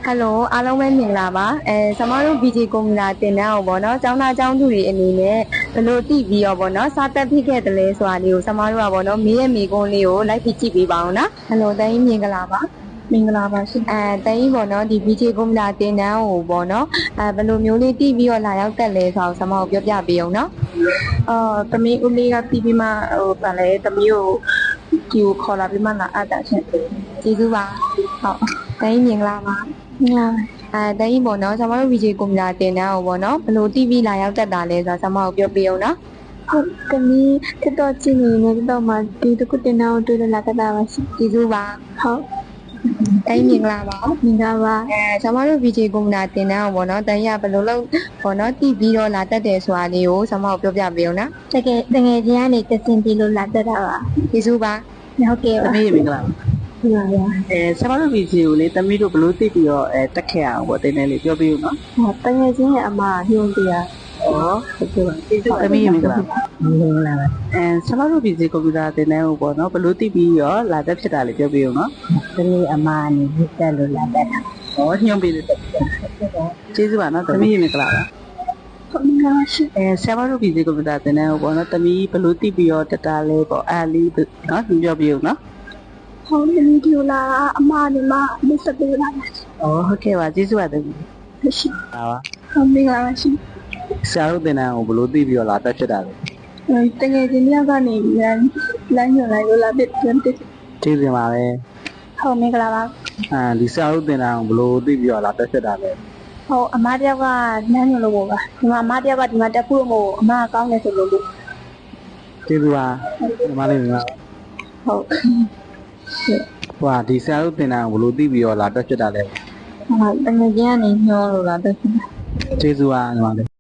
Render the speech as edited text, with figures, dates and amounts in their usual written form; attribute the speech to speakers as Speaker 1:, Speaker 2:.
Speaker 1: Hello အားလုံးပဲမြင်လာပါကျမတို့ BG ကွန်ပျူတာတင်တန်းကိုပေါ့နော်ကျောင်းသားကျောင်းသူတွေအနေနဲ့ဘယ်လိုသိပြီးတော့ပေါ့နော်စာတက်ဖြစ်ခဲ့တယ်လဲဆိုတာလေးကိုကျမတို့ကပေါ့နော်မေးရမေးခွန်းလေးကိုလိုက်ပြီးကြည့်ပေးပါအောင်နော် Hello တန်းကြီးမြင်ကြလားပါမင်္ဂလာပါရှင်တန်းကြီးပေါ့နော်ဒီ BG ကွန်ပျူတာတင်တန်းကိုပေါ့နော်ဘယ်လိုမျိုးလေးသိပြီးတော့လာရောက်တက်လဲဆိုတော့ကျမတို့ပြောပြပေးအောင်နော်
Speaker 2: သမီးဦးလေးကပြီးပြီးမှဗာလဲသမီးကိုဒီကိုခေါ်လာပြီးမှလာအပ်တာရှင်
Speaker 1: ကျေးဇူးပါဟုတ်တန်းကြီးမြင်ကြလားပါ
Speaker 2: မင်္ဂလာ
Speaker 1: တန်းကြီးပေါ့နော်ကျမတို့ BG ကွန်ပျူတာတင်တန်းကိုပေါ့နော်ဘယ်လိုသိပြီးလာရောက်တက်တာလဲဆိုတော့ကျမတို့ပြောပေးအောင်နော်
Speaker 2: ဟုတ်သမီးတော့ကြည့်နေနေတော့မှဒီတခုတင်တော့တွေ့လာတက်တာပါရှင်
Speaker 1: ကျေးဇူးပါ
Speaker 2: ဟုတ်
Speaker 1: တိုင်းမြင်လာပါ
Speaker 2: မင်္ဂလာပါ
Speaker 1: ကျမတို့ BG ကွန်ပျူတာတင်တန်းကိုပေါ့နော်တိုင်းရဘယ်လိုလုပ်ပေါ့နော်တည်ပြီးတော့လာတက်တယ်ဆိုတာလေးကိုကျမတို့ပြောပြပေးအောင်နော်
Speaker 2: တကယ်ချင်းကနေတစင်ပြီးလို့လာတက်တာပါ
Speaker 1: ကျေးဇူးပါ
Speaker 2: ဟုတ်ကဲ့
Speaker 3: သမီးမင်္ဂလာပါဆရာတို့ဗီဒီယိုလေးသမီးတို့ဘလို့သိပြီးတော့တက်ခဲ့အောင်ပေါ့တင်းနေလေးပြောပြဦးနော်
Speaker 2: တကယ်ချင်းရဲ့အမညွှန်ပြ
Speaker 3: ဟုတ်ကဲ့ပါကျေးဇူးသမီးမင်္ဂလာပါ
Speaker 2: မင်္ဂလာပါ
Speaker 3: ဆရာတို့ဗီဒီယိုကွန်ပျူတာတင်နေဦးပေါ့နော်ဘလို့သိပြီးတော့လာတက်ဖြစ်တာလေးပြောပြဦးနော်
Speaker 2: သမီးအမအနေနဲ့တက်လို့လာတက်တာ
Speaker 3: ညွှန်ပြတယ်ကျေးဇူးပါနော်သမီးမင်္ဂလာပါ
Speaker 2: မင်္ဂလာရှိ
Speaker 3: ဆရာတို့ဗီဒီယိုကွန်ပျူတာတင်နေဦးပေါ့နော်သမီးဘလို့သိပြီးတော့တက်တာလေးပေါ့အားလေးနော်ပြောပြဦးနော်
Speaker 2: ဟုတ်တယ်ဒီလိုလာအမနဲ့မမစပ်ပေးလာတာ
Speaker 3: ဟုတ်ကဲ့ပါကျေးဇူးပါသမီး
Speaker 2: ရှိ
Speaker 3: ပါပါ
Speaker 2: ဟုတ်မင်္ဂလာပါရှင်
Speaker 3: ဆရာတို့တင်တန်းကိုဘလို့သိပြီးတော့လာတက်ဖြစ်တာလဲ
Speaker 2: တကယ်ချင်းမြောက်ကနေလမ်းညွှန်လိုက်လို့လာတက်ပြန်တက်
Speaker 3: ကျေးဇူးပါပဲ
Speaker 2: ဟုတ်မင်္ဂလာပါ
Speaker 3: ဒီဆရာတို့တင်တန်းကိုဘလို့သိပြီးတော့လာတက်ဖြစ်တာလဲ
Speaker 2: ဟုတ်အမတယောက်ကလမ်းညွှန်လို့ပေါ့ပါဒီမှာအမတယောက်ကဒီမှာတက်ဖို့မို့အမကောင်းတယ်ဆိုလို့
Speaker 3: ကျေးဇူးပါဒီမှာလေးဟုတ်ဒီဆရာတို့တင်တန်းကိုဘလို့သိပြီးတော့လာတက်ဖြစ်တာလဲ
Speaker 2: ဟုတ်တကယ်ချင်းကနေညှောလို့လာတက်ဖြစ်တာ
Speaker 3: ကျေးဇူးပါညီမလေး